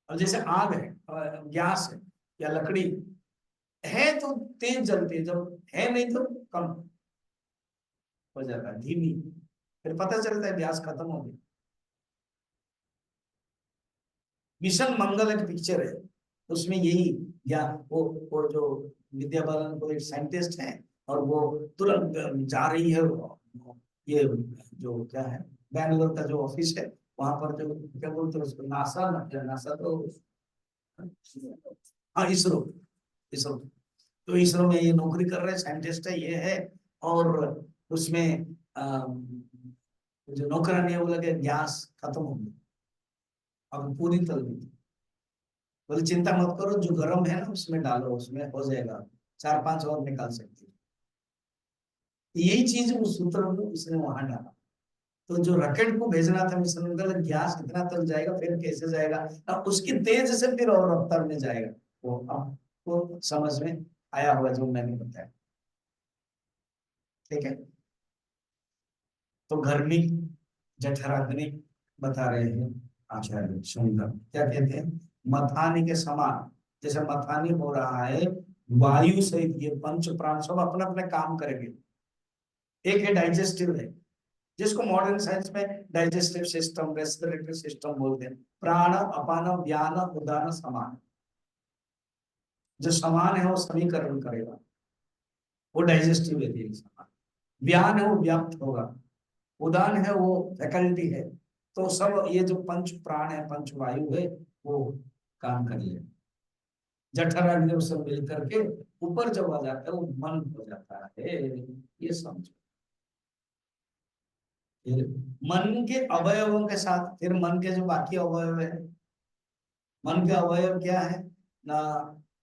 और जैसे आग है, गैस है या लकड़ी है, तो तेज जलती है, जब है नहीं तो कम हो जाता है, धीमी, फिर पता चलता है गैस खत्म हो गई। मिशन मंगल एक पिक्चर है, उसमें यही, या वो जो विद्या बालन को एक साइंटिस्ट है, और वो तुरंत जा रही है, ये जो क्या है, बैंगलोर का जो ऑफिस है, वहां पर जो क्या बोलते हैं उसको, नासा ना, नासा तो, हाँ इसरो, इसरो। तो इसरो में ये नौकरी कर रहे साइंटिस्ट है, ये है, और उसमें जो नौकरानी है वो लगे गैस खत्म हो गई, अब पूरी तल गई। बोले चिंता मत करो, जो गर्म है ना उसमें डालो, उसमें हो जाएगा। 4-5 और निकाल सकती है। यही चीज उस सूत्र में उसने वहां डाला। तो जो रॉकेट को भेजना था मिशन मंगल, गैस इतना तक जाएगा, फिर कैसे जाएगा, अब उसकी तेज से फिर और रफ्तार में जाएगा, वो आपको समझ में आया होगा जो मैंने बताया। ठीक है। तो गर्मी जठराग्नि बता रहे हैं आचार्य शंकर, क्या कहते हैं, मथानी के समान, जैसे मथानी हो रहा है वायु सहित ये पंच प्राण सब अपने अपने काम करेंगे। एक है डाइजेस्टिव है, जिसको मॉडर्न साइंस में डाइजेस्टिव सिस्टम, रेस्पिरेटरी सिस्टम बोलते हैं। प्राण अपान व्यान उदान समान, जो समान है वो समीकरण करेगा, वो डाइजेस्टिव है। समान व्यान है वो व्याप्त होगा, उदान है वो फैकल्टी है। तो सब ये जो पंच प्राण है, पंच वायु है, वो काम कर ले। जठराग्नि सब मिल करके ऊपर जब आ जाता है वो मन हो जाता है, ये समझो। फिर मन के अवयवों के साथ, फिर मन के जो बाकी अवयव है, मन के अवयव क्या है ना,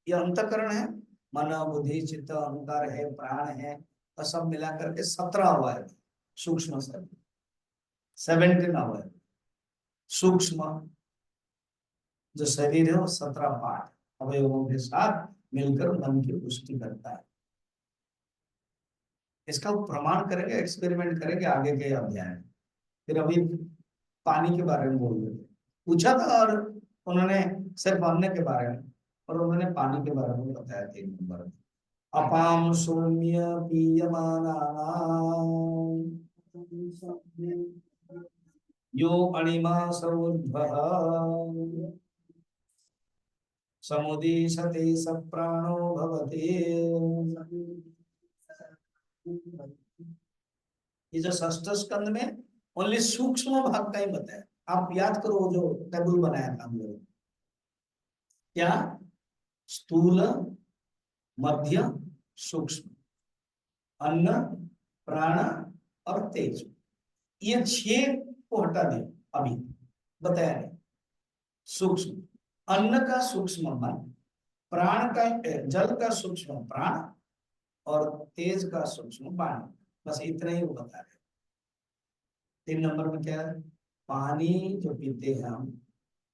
ये अंतकरण है, मन बुद्धि चित्त अहंकार है, प्राण है, और सब मिला करके 17 अवयव, सूक्ष्म शरीर 17 अवयव। सूक्ष्म जो शरीर है वो 17 पार्ट अवयवों के साथ मिलकर मन की पुष्टि करता है। इसका प्रमाण करेंगे, एक्सपेरिमेंट करेंगे आगे के अध्याय में। फिर अभी पानी के बारे में बोल रहे थे, पूछा था, और उन्होंने सिर्फ अन्न के बारे में, और उन्होंने पानी के बारे में बताया 3 नंबर में। अपाम सौम्य पीयमानानां यो अणिमा सर्वोद्भः समुदीशते सप्राणो भवति। ये जो षष्ठ स्कंद में ओनली सूक्ष्म भाग का ही बताया। आप याद करो वो जो टेबल बनाया था हम लोग, क्या, स्थूल, मध्य, सूक्ष्म, अन्न, प्राण और तेज, ये 6 को हटा दे अभी, बताया नहीं। सूक्ष्म, अन्न का सूक्ष्म मन, प्राण का जल का सूक्ष्म प्राण, और तेज का सूक्ष्म वाणी, बस इतना ही वो बता रहे। 3 नंबर में क्या है, पानी जो पीते हैं हम,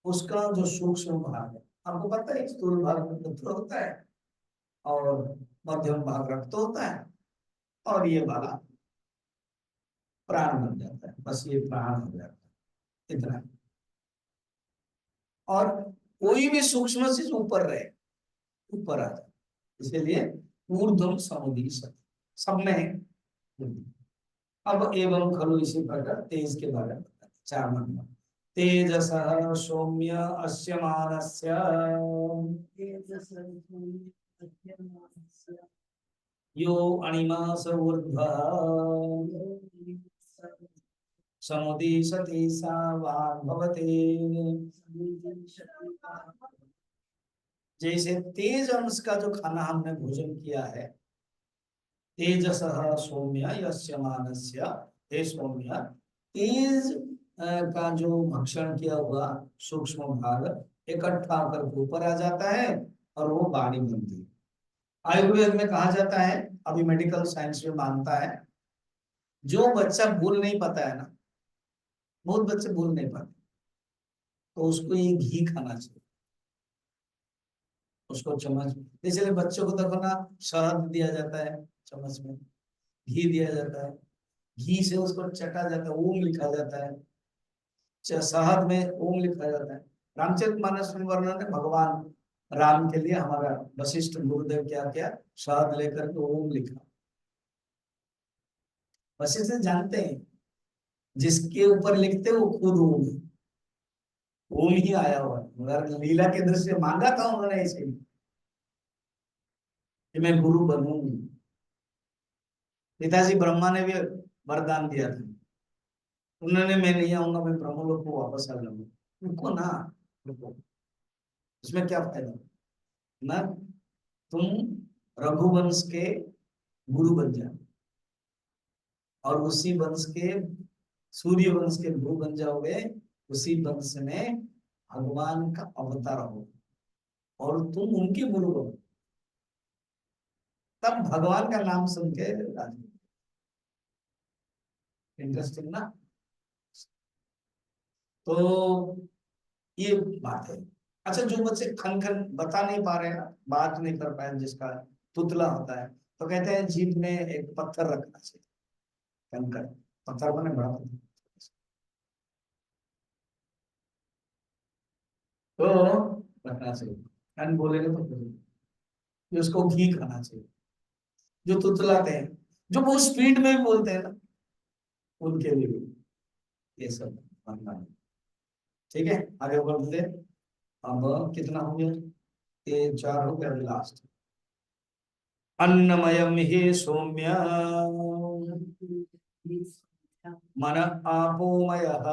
उसका जो सूक्ष्म भाग है, आपको पता है स्थूल भाग में मूत्र होता है, और मध्यम भाग रक्त होता है, और ये वाला प्राण बन जाता है, बस ये प्राण हो जाता है, इतना। और कोई भी सूक्ष्म चीज ऊपर रहे, ऊपर आ जाए, इसीलिए ऊर्ध्व समुदी सब में है। अब एवं खलु इसी प्रकार तेज के बारे में 4 नंबर, तेजसः सौम्य अस्यमानस्य यो अणिमा स ऊर्ध्वः समुदीशति सा वाग् भवति। जैसे तेज अंश का जो खाना हमने भोजन किया है, तेजसः सौम्य यस्यमानस्य, हे सौम्य, तेज का जो भक्षण किया हुआ सूक्ष्म भाग इकट्ठा करके ऊपर आ जाता है, और वो वाणी बनती है। आयुर्वेद में कहा जाता है, अभी मेडिकल साइंस में मानता है, जो बच्चा भूल नहीं पाता है ना, बहुत बच्चे भूल नहीं पाते, तो उसको ये घी खाना चाहिए। उसको चम्मच, इसलिए बच्चों को देखो ना, शहद दिया जाता है चम्मच में, घी दिया जाता है, घी से उसको चटा जाता है, ओम लिखा जाता है, शहद में ओम लिखा जाता है। रामचरितमानस में वर्णन है, भगवान राम के लिए हमारा वशिष्ठ गुरुदेव क्या क्या शहद लेकर के ओम लिखा। वशिष्ठ जानते हैं, जिसके ऊपर लिखते वो खुद ओम है, ओम ही आया हुआ है, मगर लीला के दृश्य मांगा था उन्होंने ऐसे ही कि मैं गुरु बनूं। पिताजी ब्रह्मा ने भी वरदान दिया था, उन्होंने मैं नहीं आऊंगा, मैं ब्रह्मलोक को वापस आ जाऊंगा। रुको ना, रुको, इसमें क्या फायदा ना, तुम रघुवंश के गुरु बन जाओ, और उसी वंश के, सूर्य वंश के गुरु बन जाओगे, उसी वंश में भगवान का अवतार हो, और तुम उनके गुरु बनो। तब भगवान का नाम सुन के राजी। इंटरेस्टिंग ना। तो ये बात है। अच्छा, जो बच्चे खन खन बता नहीं पा रहे हैं ना, बात नहीं कर पाए, जिसका तुतला होता है, तो कहते हैं जीप में एक पत्थर रखना चाहिए, कंकड़, पत्थर बने बड़ा पत्थर। तो रखना चाहिए, खन बोलेंगे तो फिर उसको घी खाना चाहिए। जो तुतलाते हैं, जो बहुत स्पीड में भी बोलते हैं ना, उनके लिए भी ये सब बनना है। ठीक है, आगे बढ़ते हैं। अब कितना हो गया? ये 4 हो गया, लास्ट। अन्नमयम हि सौम्य मन आपोमयः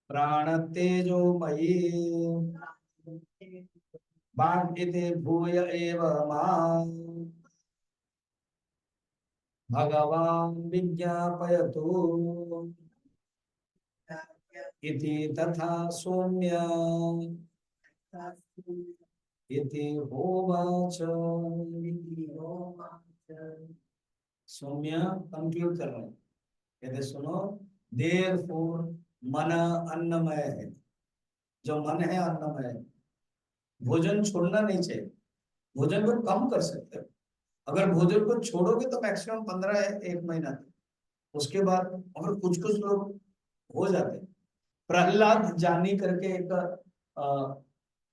प्राण तेजोमयी वाग् इति भूय एव मां भगवान् विज्ञापयतु इति तथा सौम्य इति होवाच। सौम्य कंक्लूड कर रहे हैं, कहते सुनो, देर फोर मन अन्नमय है। जो मन है अन्नमय है। भोजन छोड़ना नहीं चाहिए, भोजन को कम कर सकते हो। अगर भोजन को छोड़ोगे तो मैक्सिमम 15 है, 1 महीना तक। उसके बाद और कुछ कुछ लोग हो जाते हैं। प्रहलाद जानी करके एक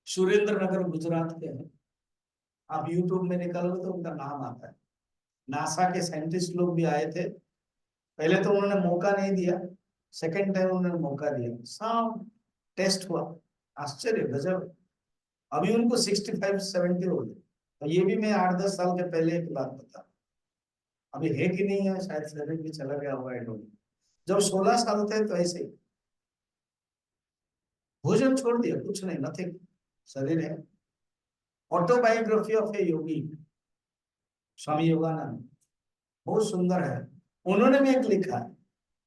सुरेंद्र नगर गुजरात के हैं, आप यूट्यूब में निकालोगे तो उनका नाम आता है। नासा के साइंटिस्ट लोग भी आए थे। पहले तो उन्होंने मौका नहीं दिया, सेकंड टाइम उन्होंने मौका दिया, सब टेस्ट हुआ। आश्चर्य, गजब। अभी उनको 65-70 हो गए। तो ये भी मैं 8-10 साल के पहले की बात बता। अभी है कि नहीं है, शायद शरीर भी चला गया होगा, जब 16 साल थे तो ऐसे ही भोजन छोड़ दिया, कुछ नहीं, नथिंग, शरीर है। ऑटोबायोग्राफी ऑफ ए योगी, स्वामी योगानंद, बहुत सुंदर है। उन्होंने भी एक लिखा है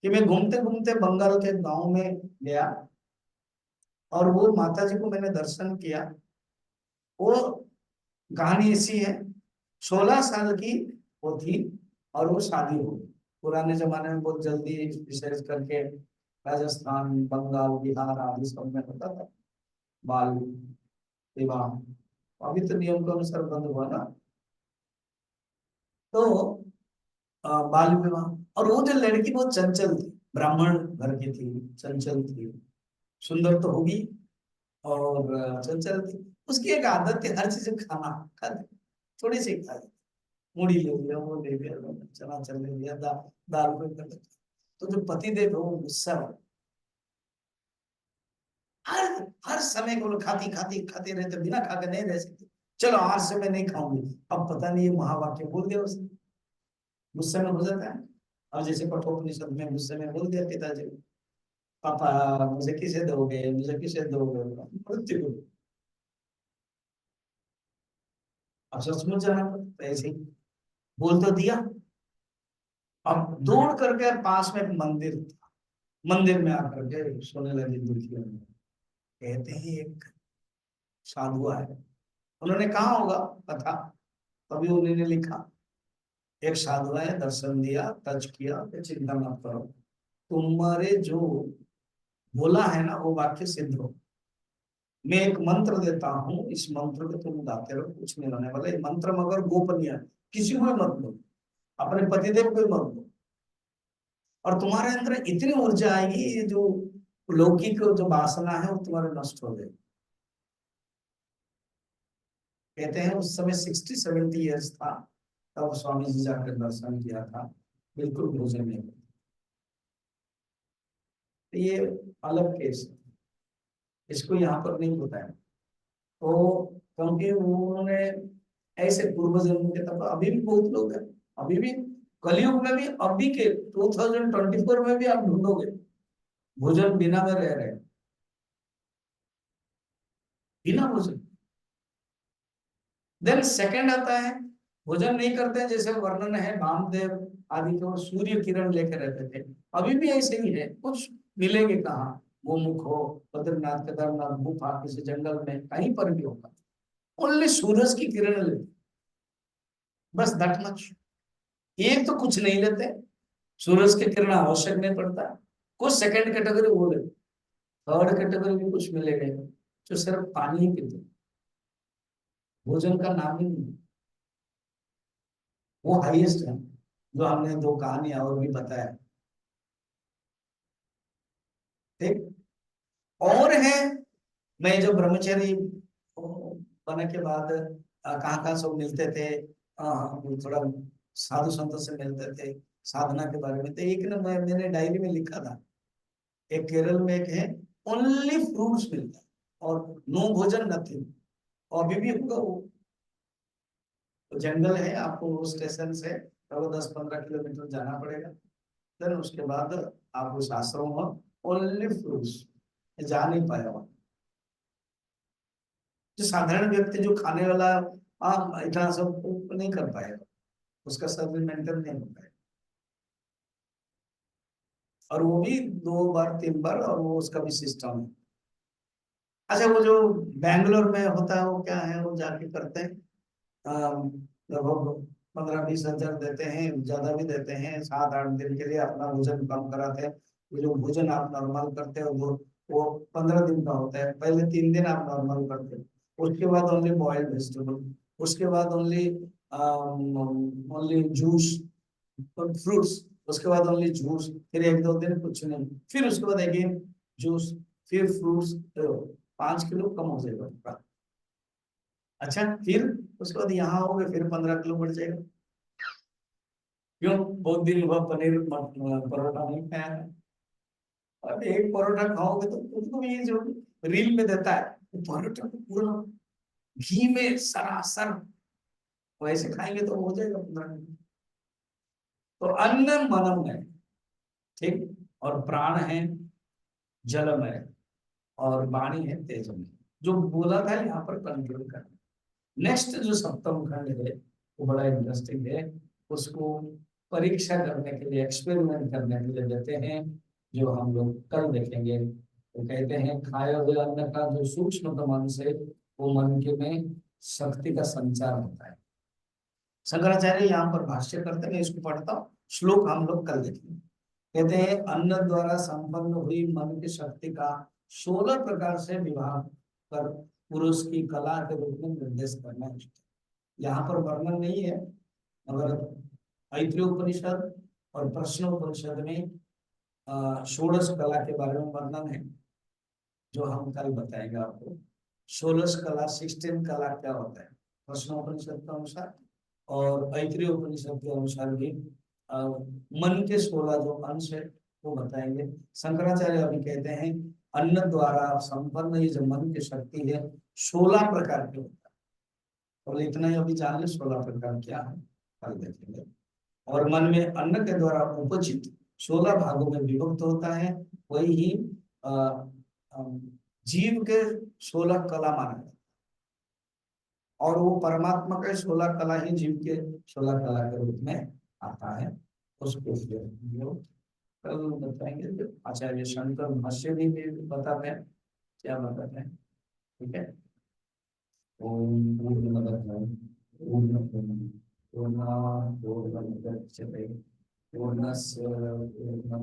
कि मैं घूमते घूमते बंगाल के गांव में गया और वो माता जी को मैंने दर्शन किया। वो कहानी ऐसी है, 16 साल की वो थी और वो शादी हो गई। पुराने जमाने में बहुत जल्दी रिसर्च करके राजस्थान, बंगाल, बिहार आदि सब में होता था बाल विवाह। अभी तो नियम के अनुसार बंद हुआ ना। तो बाल विवाह, और वो जो लड़की बहुत चंचल थी, ब्राह्मण घर की थी, चंचल थी, सुंदर तो होगी और चंचल थी। उसकी एक आदत थी, हर चीज खाना खाती, थोड़ी सी खा ली, मूढ़ी ले लिया, वो ले लिया, चना चल ले लिया, दाल को कर लिया। तो जो पति देव है वो गुस्सा हो, हर हर समय को खाती खाती खाते रहते, बिना खा के नहीं रह सकते। चलो आज से मैं नहीं खाऊंगी। अब पता नहीं ये महावाक्य बोल दिया उसने, गुस्से में हो जाता है। अब जैसे कठोपनिषद में गुस्से में बोल दिया पिताजी को, पापा मुझे किसे दोगे, मुझे किसे दोगे, मृत्यु को। अब सचमुच जाना पड़ता है, ऐसे ही बोल तो दिया। अब दौड़ करके पास में एक मंदिर था, मंदिर में आकर के सोने लगी दुखी होने। कहते हैं एक साधु आए, उन्होंने कहा होगा कथा, तभी उन्होंने लिखा। एक साधु आए, दर्शन दिया, टच किया, कि चिंता मत करो, तुम्हारे जो बोला है ना वो वाक्य सिद्ध हो। मैं एक मंत्र देता हूँ, इस मंत्र को तुम गाते रहो, कुछ नहीं होने वाला। ये मंत्र मगर गोपनीय है, किसी को भी मत दो, अपने पतिदेव को भी मत दो। और तुम्हारे अंदर इतनी ऊर्जा आएगी, ये जो लौकिक जो वासना है वो तुम्हारे नष्ट हो जाएगी। कहते हैं उस समय 60-70 ईयर्स था, तब स्वामी जी जाकर दर्शन किया था, बिल्कुल भोजन नहीं। तो ये अलग केस है, इसको यहाँ पर नहीं बताया। तो क्योंकि उन्होंने ऐसे पूर्व जन्म के, तब अभी भी बहुत लोग हैं, अभी भी कलयुग में भी, अभी के 2024 में भी आप ढूंढोगे भोजन बिना में रह रहे हैं, बिना भोजन। देन सेकंड आता है, भोजन नहीं करते हैं, जैसे वर्णन है वामदेव आदि के, वो सूर्य किरण लेकर रहते थे। अभी भी ऐसे ही है, कुछ मिलेंगे कहाँ, गोमुख हो, बद्रीनाथ, केदारनाथ, गुफा, किसी जंगल में, कहीं पर भी होगा, ओनली सूरज की किरण लेते। बस दैट मच। एक तो कुछ नहीं लेते, सूरज की किरण आवश्यक नहीं पड़ता। कुछ सेकंड कैटेगरी वो लेते, थर्ड कैटेगरी में कुछ मिलेगा जो सिर्फ पानी ही पीते, भोजन का नाम ही नहीं। वो हाईएस्ट है, जो हमने दो कहानियां और भी बताया। ठीक। और है, मैं जो ब्रह्मचारी बने के बाद कहाँ कहाँ सब मिलते थे, हम थोड़ा साधु संतों से मिलते थे, साधना के बारे में। तो एक ना मैंने डायरी में लिखा था, एक केरल में एक है, ओनली फ्रूट्स मिलता है और नो भोजन नथिंग। और अभी भी होगा वो, तो जंगल है, आपको वो स्टेशन से लगभग 10-15 किलोमीटर जाना पड़ेगा। देन उसके बाद आप उस आश्रम में ओनली फ्रूट्स, जा नहीं पाया वहाँ। जो साधारण व्यक्ति जो खाने वाला इतना सब नहीं कर पाएगा, उसका शरीर मेंटेन नहीं हो पाएगा। और वो भी 2 बार 3 बार, और वो उसका भी सिस्टम है। अच्छा, वो जो बैंगलोर में होता है वो क्या है, वो जाके करते हैं, लगभग 15-20 हजार देते हैं, ज्यादा भी देते हैं, 7-8 दिन के लिए अपना वजन कम कराते हैं। वो जो भोजन आप नॉर्मल करते हो वो 15 दिन का होता है। पहले 3 दिन आप नॉर्मल करते हो, उसके बाद ओनली बॉइल्ड वेजिटेबल, उसके बाद ओनली ओनली जूस और फ्रूट्स, उसके बाद ओनली जूस, फिर 1-2 दिन कुछ नहीं, फिर उसके बाद अगेन जूस, फिर फ्रूट्स। 5 किलो कम हो जाएगा। अच्छा, फिर उसके बाद यहाँ आओगे फिर 15 किलो बढ़ जाएगा। क्यों? बहुत दिन हुआ पनीर परोठा नहीं खाया है। अब एक परोठा खाओगे तो उसको भी ये जो रील में देता है, वो परोठा को पूरा घी में सरासर वैसे खाएंगे तो हो जाएगा 15 मिनट। तो अन्न मनम है, ठीक, और प्राण है जलमय, और वाणी है तेजमय। जो बोला था यहाँ पर कंट्रोल करना। नेक्स्ट जो सप्तम खंड है वो बड़ा इंटरेस्टिंग है। उसको परीक्षा करने के लिए, एक्सपेरिमेंट करने के लिए देते हैं, जो हम लोग कल देखेंगे। तो कहते हैं खाए हुए अन्न का जो सूक्ष्मतम अंश है वो मन के में शक्ति का संचार होता है। शंकराचार्य यहाँ पर भाष्य करते हैं, मैं इसको पढ़ता हूँ, श्लोक हम लोग कल देखेंगे। कहते हैं अन्न द्वारा संपन्न हुई मन की शक्ति का 16 प्रकार से विभाग कर पुरुष की कला के रूप में निर्देश करना है। यहाँ पर वर्णन नहीं है, मगर ऐत्रेय उपनिषद और प्रश्न उपनिषद में षोडश कला के बारे में वर्णन है, जो हम कल बताएंगे आपको। षोडश कला, 16 कला क्या होता है प्रश्न उपनिषद के अनुसार, और ऐत्रेय उपनिषद के अनुसार भी मन के 16 जो अंश है वो बताएंगे। शंकराचार्य अभी कहते हैं अन्न द्वारा संपन्न ये जो मन की शक्ति है 16 प्रकार के होता है। और इतना ही अभी जान ले 16 प्रकार क्या है, कल देखेंगे। और मन में अन्न के द्वारा उपजित 16 भागों में विभक्त होता है, वही ही अ, अ, जीव के 16 कला माना जाता है। और वो परमात्मा के 16 कला ही जीव के 16 कला के रूप में आता है। उसको हम लोग कल बताएंगे। जो आचार्य शंकर भाष्य भी बताते हैं, क्या बताते हैं, ठीक है। ओम पूर्णमदः पूर्णस्य पूर्णस्य